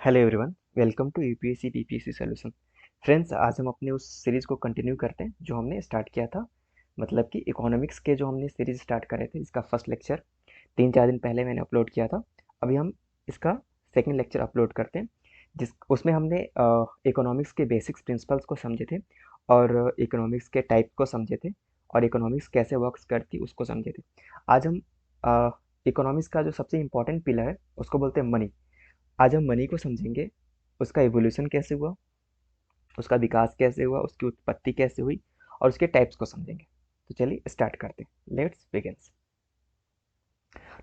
Hello everyone, welcome to UPSC BPSC solution. Friends, आज हम अपने उस सीरीज़ को कंटिन्यू करते हैं जो हमने स्टार्ट किया था। मतलब कि इकोनॉमिक्स के जो हमने सीरीज़ स्टार्ट करे थे, इसका फर्स्ट लेक्चर 3-4 दिन पहले मैंने अपलोड किया था। अभी हम इसका सेकंड लेक्चर अपलोड करते हैं, जिस उसमें हमने इकोनॉमिक्स के बेसिक्स प्रिंसिपल्स को समझे थे और इकोनॉमिक्स के टाइप को समझे थे और इकोनॉमिक्स कैसे वर्क्स करती उसको समझे थे। आज हम इकोनॉमिक्स का जो सबसे इम्पोर्टेंट पिलर है उसको बोलते हैं मनी। आज हम मनी को समझेंगे, उसका इवोल्यूशन कैसे हुआ, उसका विकास कैसे हुआ, उसकी उत्पत्ति कैसे हुई और उसके टाइप्स को समझेंगे। तो चलिए स्टार्ट करते हैं, लेट्स बिगिन।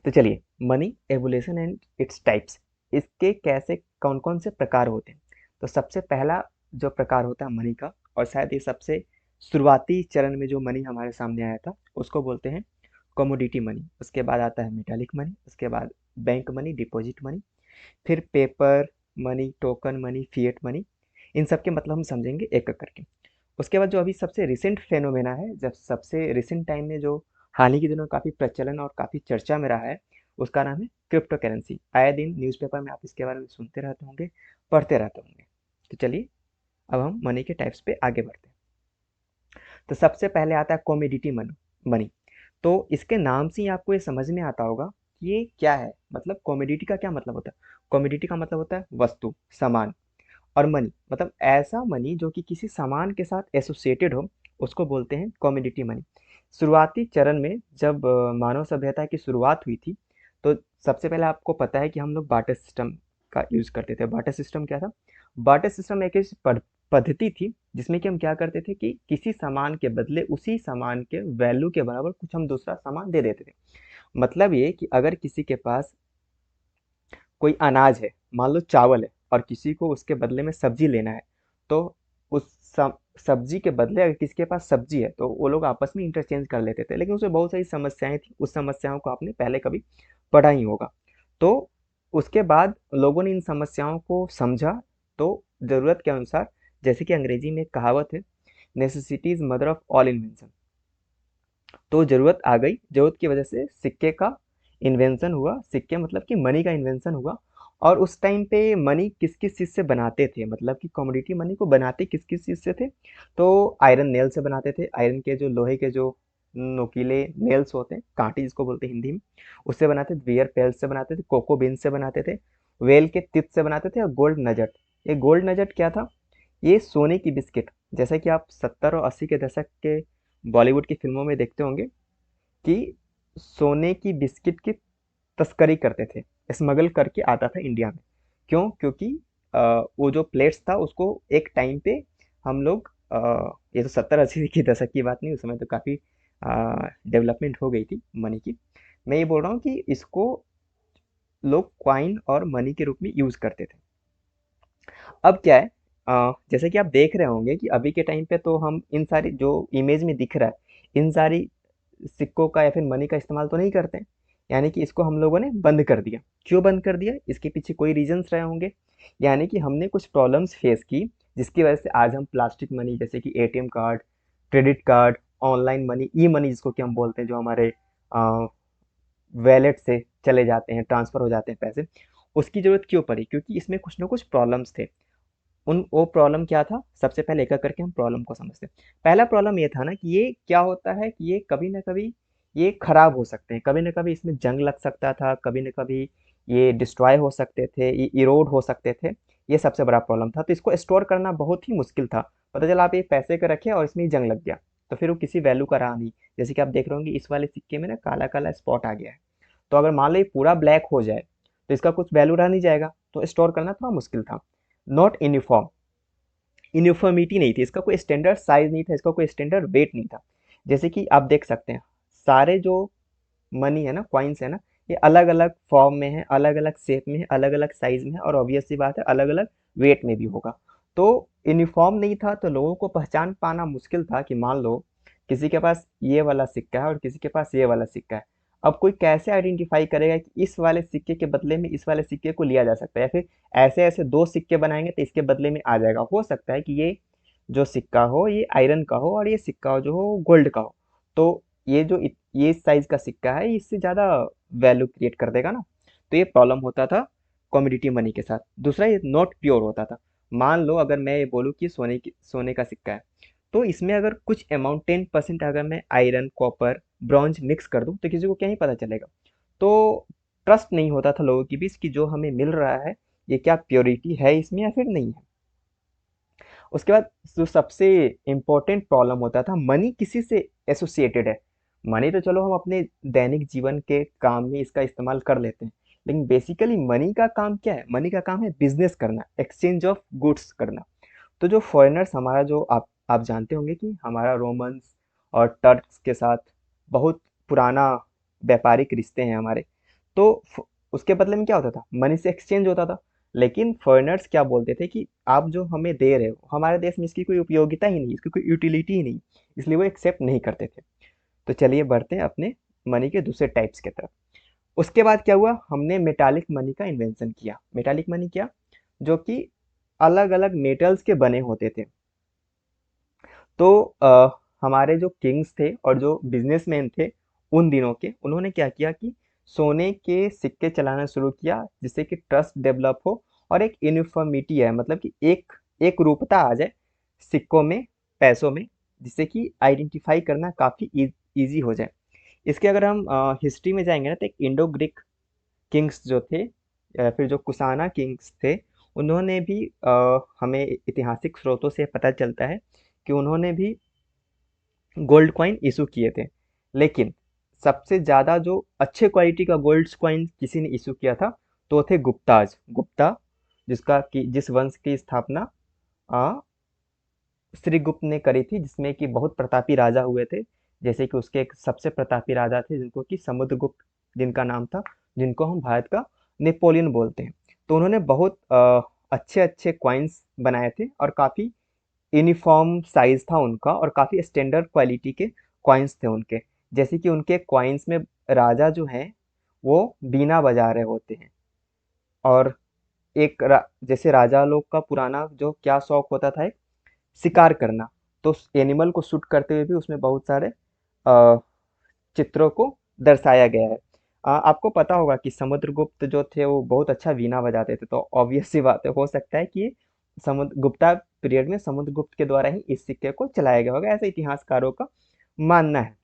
तो चलिए, money evolution and its types, इसके कैसे कौन कौन से प्रकार होते हैं। तो सबसे पहला जो प्रकार होता है मनी का, और शायद ये सबसे शुरुआती चरण में जो मनी हमारे सामने आया था, उसको बोलते हैं कमोडिटी मनी। उसके बाद आता है मेटालिक मनी, उसके बाद बैंक मनी, डिपॉजिट मनी, फिर paper money, token money, fiat money. इन सब के मतलब हम समझेंगे एक एक करके। उसके बाद जो अभी सबसे रिसेंट फेनोमेना है, जब सबसे रिसेंट टाइम में जो हाल ही के दिनों काफ़ी प्रचलन और काफ़ी चर्चा में रहा है, उसका नाम है क्रिप्टो करेंसी। आए दिन न्यूज़पेपर में आप इसके बारे में सुनते रहते होंगे, पढ़ते रहते होंगे। तो चलिए, अब हम मनी के टाइप्स पे आगे बढ़ते हैं। तो सबसे पहले आता है कॉमोडिटी मनी। तो इसके नाम से ही आपको ये समझ में आता होगा कि ये क्या है। मतलब कॉमोडिटी का क्या मतलब होता है। कॉमोडिटी का मतलब होता है वस्तु, सामान। और मनी मतलब ऐसा मनी जो कि किसी सामान के साथ एसोसिएटेड हो, उसको बोलते हैं कॉमोडिटी मनी। शुरुआती चरण में जब मानव सभ्यता की शुरुआत हुई थी, तो सबसे पहले आपको पता है कि हम लोग बाटर सिस्टम का यूज़ करते थे। बाटर सिस्टम क्या था? बाटर सिस्टम एक ऐसी पद्धति थी जिसमें कि हम क्या करते थे कि किसी सामान के बदले उसी सामान के वैल्यू के बराबर कुछ हम दूसरा सामान दे देते थे। मतलब ये कि अगर किसी के पास कोई अनाज है, मान लो चावल है, और किसी को उसके बदले में सब्जी लेना है, तो उस सब्जी के बदले अगर किसी के पास सब्जी है तो वो लोग आपस में इंटरचेंज कर लेते थे। लेकिन उसमें बहुत सारी समस्याएं थी, उस समस्याओं को आपने पहले कभी पढ़ा ही होगा। तो उसके बाद लोगों ने इन समस्याओं को समझा, तो ज़रूरत के अनुसार, जैसे कि अंग्रेजी में एक कहावत है, necessity is mother of all invention. तो ज़रूरत आ गई, ज़रूरत की वजह से सिक्के का इन्वेंशन हुआ। सिक्के मतलब कि मनी का इन्वेंशन हुआ। और उस टाइम पे मनी किस किस चीज़ से बनाते थे, मतलब कि कमोडिटी मनी को बनाते किस किस चीज़ से थे। तो आयरन नेल से बनाते थे। आयरन के जो लोहे के जो नोकीले नेल्स होते हैं, कांटे जिसको बोलते हैं हिंदी में, उससे बनाते थे। बियर पेल से बनाते थे, कोको बीन से बनाते थे, वेल के तित से बनाते थे, और गोल्ड नजट। ये गोल्ड नजट क्या था? ये सोने की बिस्किट। जैसा कि आप 70 और 80 के दशक के बॉलीवुड की फिल्मों में देखते होंगे कि सोने की बिस्किट की तस्करी करते थे, स्मगल करके आता था इंडिया में। क्यों? क्योंकि वो जो प्लेट्स था उसको एक टाइम पे हम लोग, ये तो 70-80 की दशक की बात नहीं, उस समय तो काफ़ी डेवलपमेंट हो गई थी मनी की। मैं ये बोल रहा हूँ कि इसको लोग क्वाइन और मनी के रूप में यूज़ करते थे। अब क्या है, जैसे कि आप देख रहे होंगे कि अभी के टाइम पे तो हम इन सारी जो इमेज में दिख रहा है, इन सारी सिक्कों का या फिर मनी का इस्तेमाल तो नहीं करते हैं। यानी कि इसको हम लोगों ने बंद कर दिया। क्यों बंद कर दिया? इसके पीछे कोई रीजंस रहे होंगे। यानी कि हमने कुछ प्रॉब्लम्स फेस की, जिसकी वजह से आज हम प्लास्टिक मनी, जैसे कि ATM card, credit card, online money, e money जिसको कि हम बोलते हैं, जो हमारे वैलेट से चले जाते हैं, ट्रांसफ़र हो जाते हैं पैसे, उसकी ज़रूरत क्यों पड़ी? क्योंकि इसमें कुछ ना कुछ प्रॉब्लम्स थे। उन वो प्रॉब्लम क्या था? सबसे पहले एक-एक करके हम प्रॉब्लम को समझते हैं। पहला प्रॉब्लम ये था ना कि ये क्या होता है कि ये कभी न कभी ये खराब हो सकते हैं, कभी न कभी इसमें जंग लग सकता था, कभी न कभी ये डिस्ट्रॉय हो सकते थे, ये इरोड हो सकते थे। ये सबसे बड़ा प्रॉब्लम था। तो इसको स्टोर करना बहुत ही मुश्किल था। पता चला आप ये पैसे के रखे और इसमें ही जंग लग गया, तो फिर वो किसी वैल्यू का रहा नहीं। जैसे कि आप देख रहे होंगे इस वाले सिक्के में ना काला-काला स्पॉट आ गया है। तो अगर मान लो ये पूरा ब्लैक हो जाए, तो इसका कुछ वैल्यू रह नहीं जाएगा। तो स्टोर करना थोड़ा मुश्किल था। नॉट यूनिफ़ॉर्म, यूनिफ़ॉर्मिटी नहीं थी, इसका कोई स्टैंडर्ड साइज़ नहीं था, इसका कोई स्टैंडर्ड वेट नहीं था। जैसे कि आप देख सकते हैं, सारे जो मनी है ना, कॉइन्स है ना, ये अलग-अलग फॉर्म में है, अलग-अलग शेप में है, अलग-अलग साइज़ में है, और ऑब्वियस सी बात है अलग-अलग वेट में भी होगा। तो यूनिफ़ॉर्म नहीं था, तो लोगों को पहचान पाना मुश्किल था कि मान लो किसी के पास ये वाला सिक्का है और किसी के पास ये वाला सिक्का है। अब कोई कैसे आइडेंटिफ़ाई करेगा कि इस वाले सिक्के के बदले में इस वाले सिक्के को लिया जा सकता है, या फिर ऐसे-ऐसे 2 सिक्के बनाएँगे तो इसके बदले में आ जाएगा। हो सकता है कि ये जो सिक्का हो ये आयरन का हो और ये सिक्का जो हो गोल्ड का हो। तो ये जो ये साइज़ का सिक्का है, इससे ज़्यादा वैल्यू क्रिएट कर देगा ना। तो ये प्रॉब्लम होता था कमोडिटी मनी के साथ। दूसरा, ये नॉट प्योर होता था। मान लो अगर मैं ये बोलूँ कि सोने का सिक्का है, तो इसमें अगर कुछ अमाउंट 10% अगर मैं आयरन, कॉपर, ब्रॉन्ज मिक्स कर दूं तो किसी को क्या ही पता चलेगा। तो ट्रस्ट नहीं होता था लोगों के बीच कि जो हमें मिल रहा है ये क्या प्योरिटी है इसमें या फिर नहीं है। उसके बाद जो सबसे इम्पोर्टेंट प्रॉब्लम होता था, मनी किसी से एसोसिएटेड है। मनी तो चलो हम अपने दैनिक जीवन के काम में इसका इस्तेमाल कर लेते हैं, लेकिन बेसिकली मनी का काम क्या है? मनी का काम है बिजनेस करना, एक्सचेंज ऑफ गुड्स करना। तो जो फॉरेनर्स हमारा, जो आप जानते होंगे कि हमारा रोमन्स और टर्क्स के साथ बहुत पुराना व्यापारिक रिश्ते हैं हमारे। तो उसके बदले में क्या होता था? मनी से एक्सचेंज होता था। लेकिन फॉरेनर्स क्या बोलते थे कि आप जो हमें दे रहे हो, हमारे देश में इसकी कोई उपयोगिता ही नहीं, इसकी कोई यूटिलिटी ही नहीं, इसलिए वो एक्सेप्ट नहीं करते थे। तो चलिए बढ़ते हैं अपने मनी के दूसरे टाइप्स की तरफ। उसके बाद क्या हुआ? हमने मेटालिक मनी का इन्वेंशन किया। मेटालिक मनी क्या? जो कि अलग अलग मेटल्स के बने होते थे। तो हमारे जो किंग्स थे और जो बिजनेसमैन थे उन दिनों के, उन्होंने क्या किया कि सोने के सिक्के चलाना शुरू किया, जिससे कि ट्रस्ट डेवलप हो और एक यूनिफॉर्मिटी है, मतलब कि एक रूपता आ जाए सिक्कों में, पैसों में, जिससे कि आइडेंटिफाई करना काफ़ी इजी हो जाए। इसके अगर हम हिस्ट्री में जाएंगे ना, तो एक इंडो ग्रीक किंग्स जो थे, या फिर जो कुशाना किंग्स थे, उन्होंने भी हमें ऐतिहासिक स्रोतों से पता चलता है कि उन्होंने भी गोल्ड कॉइन इशू किए थे। लेकिन सबसे ज़्यादा जो अच्छे क्वालिटी का गोल्ड कॉइन किसी ने इशू किया था, तो वो थे गुप्ताज। गुप्ता, जिस वंश की स्थापना आ, श्रीगुप्त ने करी थी, जिसमें कि बहुत प्रतापी राजा हुए थे। जैसे कि उसके एक सबसे प्रतापी राजा थे जिनको कि समुद्रगुप्त जिनका नाम था, जिनको हम भारत का नेपोलियन बोलते हैं। तो उन्होंने बहुत अच्छे अच्छे कॉइन्स बनाए थे और काफ़ी यूनिफॉर्म साइज था उनका, और काफ़ी स्टैंडर्ड क्वालिटी के कॉइन्स थे उनके। जैसे कि उनके कॉइन्स में राजा जो हैं वो बीना बजा रहे होते हैं। और जैसे राजा लोग का पुराना जो क्या शौक होता था, एक शिकार करना। तो एनिमल को शूट करते हुए भी उसमें बहुत सारे अ, चित्रों को दर्शाया गया है। आपको पता होगा कि समुद्रगुप्त जो थे वो बहुत अच्छा वीणा बजाते थे, तो ऑब्वियस सी बात है, हो सकता है कि समुद्र गुप्ता पीरियड में समुद्रगुप्त के द्वारा ही इस सिक्के को चलाया गया होगा, ऐसे इतिहासकारों का मानना है।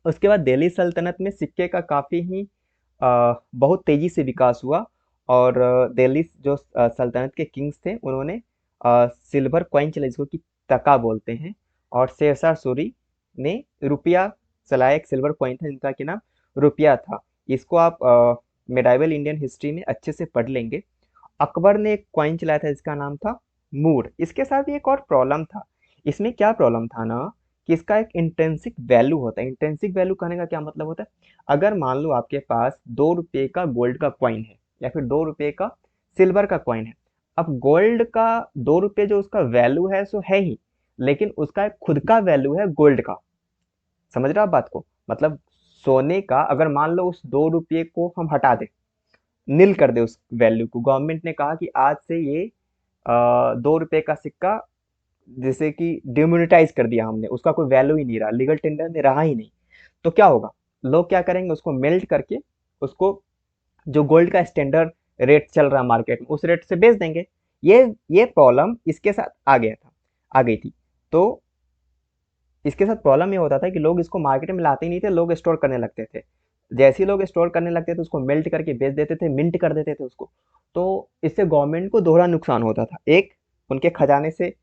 उसके बाद दिल्ली सल्तनत में सिक्के का काफ़ी ही बहुत तेज़ी से विकास हुआ। और दिल्ली जो सल्तनत के किंग्स थे, उन्होंने सिल्वर कॉइन चला, जिसको कि टका बोलते हैं। और शेरशाह सूरी ने रुपया चलाया, एक सिल्वर कॉइन था जिनका कि नाम रुपया था। इसको आप मेडाइवल इंडियन हिस्ट्री में अच्छे से पढ़ लेंगे। अकबर ने एक कॉइन चलाया था जिसका नाम था मूर। इसके साथ भी एक और प्रॉब्लम था। इसमें क्या प्रॉब्लम था ना, कि इसका एक इंट्रिंसिक वैल्यू होता है। इंट्रिंसिक वैल्यू कहने का क्या मतलब होता है? अगर मान लो आपके पास 2 रुपये का गोल्ड का कॉइन है, या फिर 2 रुपये का सिल्वर का कॉइन है। अब गोल्ड का 2 रुपये जो उसका वैल्यू है सो है ही, लेकिन उसका एक खुद का वैल्यू है गोल्ड का। समझ रहे हो आप बात को? मतलब सोने का अगर मान लो उस 2 रुपये को हम हटा दें, नील कर दे उस वैल्यू को, गवर्नमेंट ने कहा कि आज से ये 2 रुपये का सिक्का जैसे कि डिमोनेटाइज कर दिया हमने, उसका कोई वैल्यू ही नहीं रहा, लीगल टेंडर में रहा ही नहीं। तो क्या होगा? लोग क्या करेंगे? उसको मेल्ट करके उसको जो गोल्ड का स्टैंडर्ड रेट चल रहा है मार्केट में, उस रेट से बेच देंगे। ये प्रॉब्लम इसके साथ आ गई थी। तो इसके साथ प्रॉब्लम ये होता था कि लोग इसको मार्केट में लाते ही नहीं थे, लोग स्टोर करने लगते थे। जैसे ही लोग स्टोर करने लगते थे, उसको मेल्ट करके बेच देते थे, मिंट कर देते थे उसको। तो इससे गवर्नमेंट को दोहरा नुकसान होता था। एक, उनके खजाने से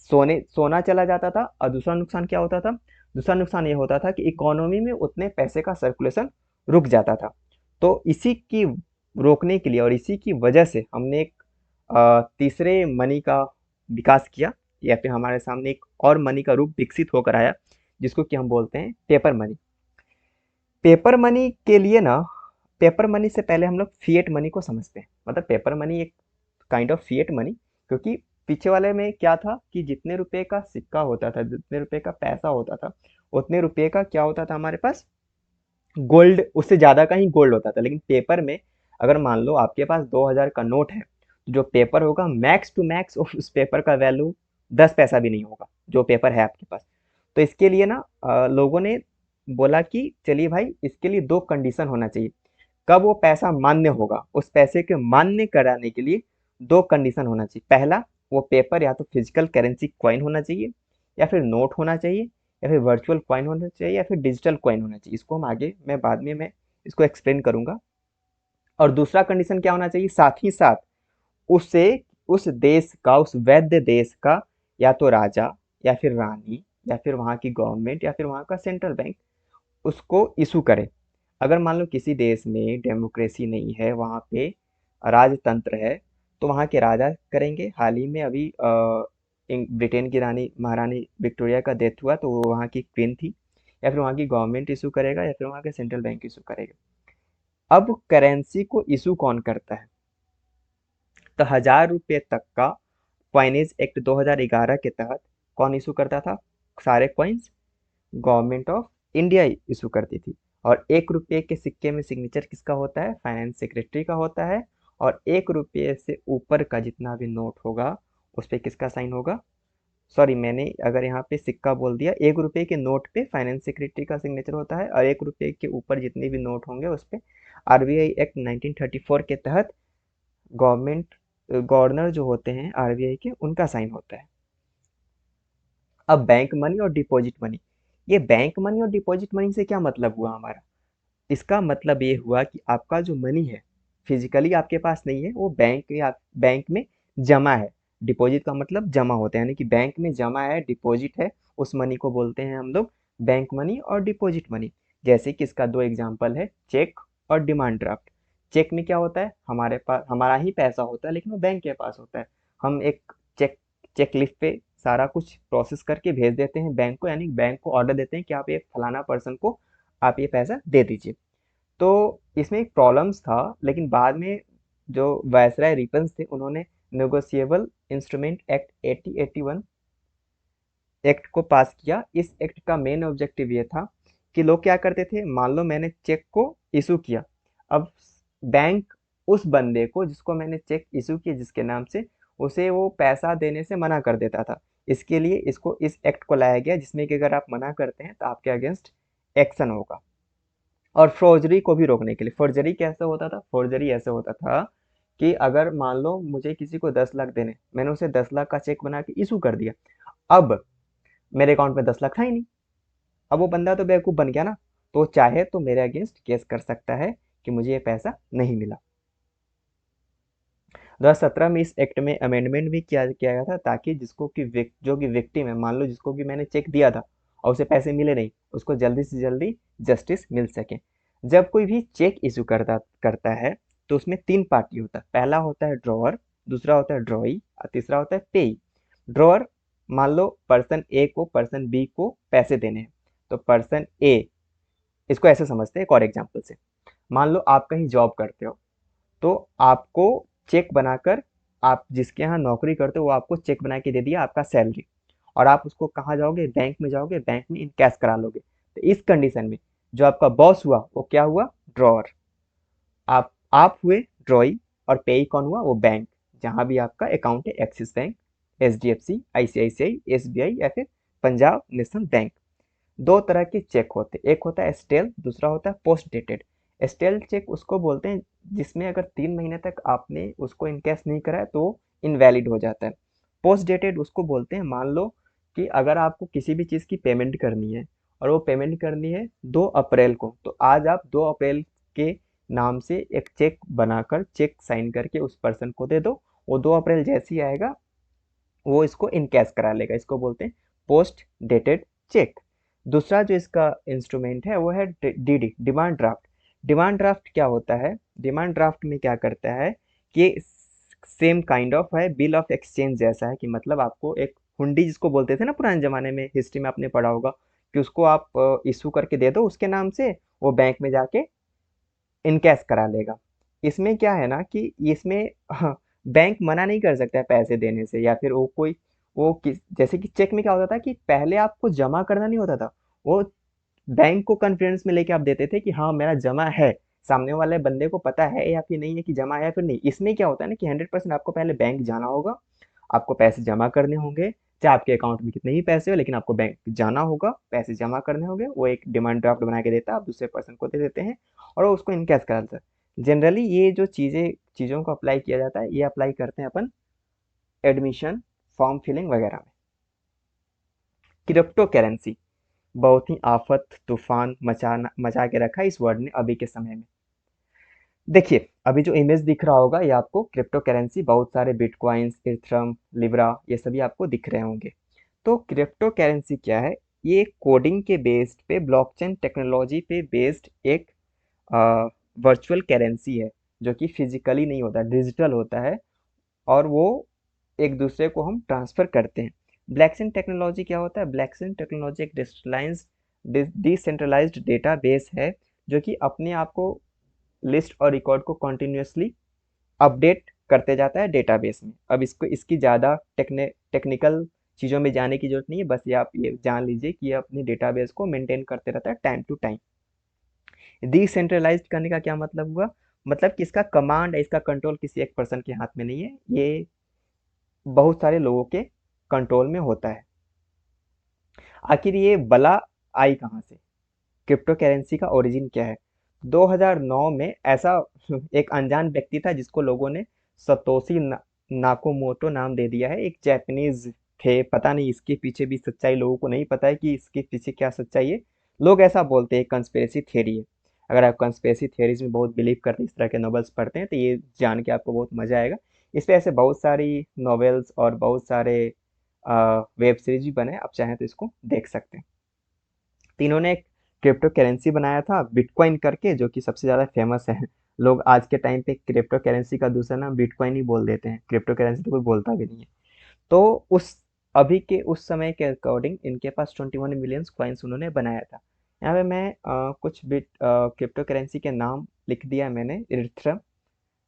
सोना चला जाता था, और दूसरा नुकसान क्या होता था? दूसरा नुकसान ये होता था कि इकोनॉमी में उतने पैसे का सर्कुलेशन रुक जाता था। तो इसी की रोकने के लिए और इसी की वजह से हमने एक तीसरे मनी का विकास किया, या फिर हमारे सामने एक और मनी का रूप विकसित होकर आया, जिसको कि हम बोलते हैं पेपर मनी। पेपर मनी के लिए ना, पेपर मनी से पहले हम लोग फिएट मनी को समझते हैं। मतलब पेपर मनी एक काइंड ऑफ फिएट मनी, क्योंकि पीछे वाले में क्या था कि जितने रुपए का सिक्का होता था, जितने रुपए का पैसा होता था, उतने रुपए का क्या होता था हमारे पास? गोल्ड, उससे ज़्यादा का ही गोल्ड होता था। लेकिन पेपर में अगर मान लो आपके पास 2,000 का नोट है, तो जो पेपर होगा मैक्स टू मैक्स उस पेपर का वैल्यू 10 पैसा भी नहीं होगा, जो पेपर है आपके पास। तो इसके लिए ना लोगों ने बोला कि चलिए भाई, इसके लिए दो कंडीशन होना चाहिए। कब वो पैसा मान्य होगा? उस पैसे के मान्य कराने के लिए दो कंडीशन होना चाहिए। पहला, वो पेपर या तो फिजिकल करेंसी कॉइन होना चाहिए, या फिर नोट होना चाहिए, या फिर वर्चुअल कॉइन होना चाहिए, या फिर डिजिटल कॉइन होना चाहिए। इसको हम आगे मैं बाद में मैं इसको एक्सप्लेन करूंगा। और दूसरा कंडीशन क्या होना चाहिए, साथ ही साथ उसे उस देश का, उस वैध देश का या तो राजा, या फिर रानी, या फिर वहाँ की गवर्नमेंट, या फिर वहाँ का सेंट्रल बैंक उसको इशू करे। अगर मान लो किसी देश में डेमोक्रेसी नहीं है, वहाँ पे राजतंत्र है, तो वहाँ के राजा करेंगे। हाल ही में अभी ब्रिटेन की रानी महारानी विक्टोरिया का डेथ हुआ, तो वो वहाँ की क्वीन थी। या फिर वहाँ की गवर्नमेंट इशू करेगा, या फिर वहाँ के सेंट्रल बैंक इशू करेगा। अब करेंसी को इशू कौन करता है? तो 1000 रुपये तक का कॉइनेज एक्ट 2011 के तहत कौन इशू करता था सारे coins? Government of India issue करती थी। और 1 रुपये के सिक्के में सिग्नेचर किसका होता है? फाइनेंस सेक्रेटरी का होता है। और 1 रुपये से ऊपर का जितना भी नोट होगा उस पर किसका साइन होगा? सॉरी, मैंने अगर यहाँ पे सिक्का बोल दिया, 1 रुपये के नोट पे फाइनेंस सेक्रेटरी का सिग्नेचर होता है, और 1 रुपये के ऊपर जितने भी नोट होंगे उस पे आरबीआई एक्ट 1934 के तहत गवर्नमेंट गवर्नर जो होते हैं आरबीआई के, उनका साइन होता है। अब बैंक मनी और डिपॉजिट मनी, ये बैंक मनी और डिपॉजिट मनी से क्या मतलब हुआ हमारा? इसका मतलब ये हुआ कि आपका जो मनी है फिजिकली आपके पास नहीं है, वो बैंक में जमा है। डिपॉजिट का मतलब जमा होता है, यानी कि बैंक में जमा है, डिपॉजिट है, उस मनी को बोलते हैं हम लोग बैंक मनी और डिपॉजिट मनी। जैसे कि इसका दो एग्जांपल है, चेक और डिमांड ड्राफ्ट। चेक में क्या होता है, हमारे पास हमारा ही पैसा होता है, लेकिन वो बैंक के पास होता है। हम एक चेक चेक लिस्ट पे सारा कुछ प्रोसेस करके भेज देते हैं बैंक को, यानी बैंक को ऑर्डर देते हैं कि आप ये फलाना पर्सन को आप ये पैसा दे दीजिए। तो इसमें एक प्रॉब्लम्स था, लेकिन बाद में जो वायसराय रिपन्स थे उन्होंने नेगोशिएबल इंस्ट्रूमेंट एक्ट 8081 एक्ट को पास किया। इस एक्ट का मेन ऑब्जेक्टिव ये था कि लोग क्या करते थे, मान लो मैंने चेक को इशू किया, अब बैंक उस बंदे को जिसको मैंने चेक इशू किया जिसके नाम से, उसे वो पैसा देने से मना कर देता था। इसके लिए इसको इस एक्ट को लाया गया, जिसमें कि अगर आप मना करते हैं तो आपके अगेंस्ट एक्शन होगा। और फोर्जरी को भी रोकने के लिए, फोर्जरी कैसे होता था? फोर्जरी ऐसे होता था कि अगर मान लो मुझे किसी को 10 लाख देने, मैंने उसे 10 लाख का चेक बना के इशू कर दिया, अब मेरे अकाउंट में 10 लाख था ही नहीं। अब वो बंदा तो बेवकूफ़ बन गया ना, तो चाहे तो मेरे अगेंस्ट केस कर सकता है कि मुझे ये पैसा नहीं मिला। 2017 में इस एक्ट में अमेंडमेंट भी किया किया गया था, ताकि जिसको कि जो कि विक्टिम है, मान लो जिसको कि मैंने चेक दिया था और उसे पैसे मिले नहीं, उसको जल्दी से जल्दी जस्टिस मिल सके। जब कोई भी चेक इशू करता करता है तो उसमें तीन पार्टी होता है। पहला होता है ड्रॉअर, दूसरा होता है ड्रॉई, और तीसरा होता है पेई। ड्रॉअर, मान लो पर्सन ए को पर्सन बी को पैसे देने हैं, तो पर्सन ए, इसको ऐसे समझते हैं एक और एग्जाम्पल से। मान लो आप कहीं जॉब करते हो, तो आपको चेक बनाकर, आप जिसके यहाँ नौकरी करते हो वो आपको चेक बना के दे दिया आपका सैलरी, और आप उसको कहाँ जाओगे? बैंक में जाओगे, बैंक में इन कैश करा लोगे। तो इस कंडीशन में जो आपका बॉस हुआ वो क्या हुआ? ड्रॉअर। आप हुए ड्रॉई, और पेई कौन हुआ? वो बैंक, जहाँ भी आपका अकाउंट है, axis bank, HDFC, ICICI, SBI, या फिर पंजाब नेशनल बैंक। दो तरह के चेक होते हैं, एक होता है स्टेल, दूसरा होता है पोस्ट डेटेड। स्टेल चेक उसको बोलते हैं जिसमें अगर 3 महीने तक आपने उसको इनकैश नहीं कराया तो इनवैलिड हो जाता है। पोस्ट डेटेड उसको बोलते हैं, मान लो कि अगर आपको किसी भी चीज़ की पेमेंट करनी है, और वो पेमेंट करनी है 2 अप्रैल को, तो आज आप 2 अप्रैल के नाम से एक चेक बनाकर, चेक साइन करके उस पर्सन को दे दो। वो 2 अप्रैल जैसे ही आएगा वो इसको इनकैश करा लेगा। इसको बोलते हैं पोस्ट डेटेड चेक। दूसरा जो इसका इंस्ट्रूमेंट है वो है DD, demand draft. Demand draft क्या होता है? डिमांड ड्राफ्ट में क्या करता है कि सेम काइंड ऑफ है, बिल ऑफ एक्सचेंज जैसा है, कि मतलब आपको एक हुंडी जिसको बोलते थे ना पुराने जमाने में, हिस्ट्री में आपने पढ़ा होगा, कि उसको आप इशू करके दे दो उसके नाम से, वो बैंक में जाके इनकैश करा लेगा। इसमें क्या है ना कि इसमें हाँ, बैंक मना नहीं कर सकता है पैसे देने से, या फिर वो कोई, वो किस, जैसे कि चेक में क्या होता था कि पहले आपको जमा करना नहीं होता था, वो बैंक को कॉन्फिडेंस में लेके आप देते थे कि हाँ मेरा जमा है, सामने वाले बंदे को पता है या फिर नहीं है कि जमा है या फिर नहीं। इसमें क्या होता है ना कि 100% आपको पहले बैंक जाना होगा, आपको पैसे जमा करने होंगे, चाहे आपके अकाउंट में कितने ही पैसे हो, लेकिन आपको बैंक जाना होगा, पैसे जमा करने होंगे। वो एक डिमांड ड्राफ्ट बना के देता है, आप दूसरे पर्सन को दे देते हैं और वो उसको इनकैश करा देता है। जनरली ये जो चीज़ों को अप्लाई किया जाता है, ये अप्लाई करते हैं अपन एडमिशन, फॉर्म फिलिंग वगैरह में। क्रिप्टो करेंसी बहुत ही आफत तूफान मचा के रखा है इस वर्ल्ड ने अभी के समय में। देखिए, अभी जो इमेज दिख रहा होगा ये आपको क्रिप्टो करेंसी, बहुत सारे बिटकॉइंस, इथरम, लिब्रा, ये सभी आपको दिख रहे होंगे। तो क्रिप्टो करेंसी क्या है? ये कोडिंग के बेस्ड पे, ब्लॉकचेन टेक्नोलॉजी पे बेस्ड एक वर्चुअल करेंसी है, जो कि फिजिकली नहीं होता, डिजिटल होता है, और वो एक दूसरे को हम ट्रांसफर करते हैं। ब्लॉकचेन टेक्नोलॉजी क्या होता है? ब्लॉकचेन टेक्नोलॉजी एक डिसेंट्रलाइज्ड डेटा बेस है, जो कि अपने आप को, लिस्ट और रिकॉर्ड को कॉन्टिन्यूसली अपडेट करते जाता है डेटाबेस में। अब इसको, इसकी ज़्यादा टेक्निकल चीज़ों में जाने की जरूरत नहीं है, बस ये आप ये जान लीजिए कि ये अपनी डेटाबेस को मेंटेन करते रहता है टाइम टू टाइम। डिसेंट्रलाइज्ड करने का क्या मतलब हुआ? मतलब कि इसका कमांड है, इसका कंट्रोल किसी एक पर्सन के हाथ में नहीं है, ये बहुत सारे लोगों के कंट्रोल में होता है। आखिर ये बला आई कहाँ से? क्रिप्टो करेंसी का ओरिजिन क्या है? 2009 में ऐसा एक अनजान व्यक्ति था जिसको लोगों ने सतोशी नाकोमोटो नाम दे दिया है। एक जापानीज थे, पता नहीं इसके पीछे भी सच्चाई, लोगों को नहीं पता है कि इसके पीछे क्या सच्चाई है। लोग ऐसा बोलते हैं कंस्पिरेसी थ्योरी है। अगर आप कंस्पिरेसी थ्योरीज में बहुत बिलीव करते हैं, इस तरह के नॉवेल्स पढ़ते हैं, तो ये जान के आपको बहुत मजा आएगा। इस पे ऐसे बहुत सारी नॉवेल्स और बहुत सारे वेब सीरीज भी बने, आप चाहें तो इसको देख सकते हैं। तो इन्होंने एक क्रिप्टो करेंसी बनाया था बिटकॉइन करके, जो कि सबसे ज़्यादा फेमस है। लोग आज के टाइम पे क्रिप्टो करेंसी का दूसरा नाम बिटकॉइन ही बोल देते हैं, क्रिप्टो करेंसी तो कोई बोलता भी नहीं है। तो उस अभी के उस समय के अकॉर्डिंग इनके पास 21 मिलियन कॉइन्स उन्होंने बनाया था। यहाँ पे मैं कुछ क्रिप्टो करेंसी के नाम लिख दिया मैंने: इर्थ्रम,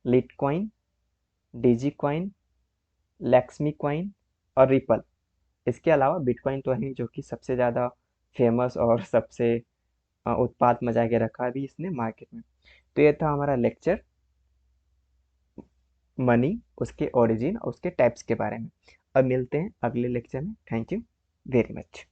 लिटकॉइन, डिजी कॉइन, लैक्समी कॉइन और रिपल। इसके अलावा बिटकॉइन तो है जो कि सबसे ज़्यादा फेमस और सबसे उत्पाद मचा के रखा है अभी इसने मार्केट में। तो ये था हमारा लेक्चर मनी, उसके ओरिजिन और उसके टाइप्स के बारे में। अब मिलते हैं अगले लेक्चर में। Thank you very much.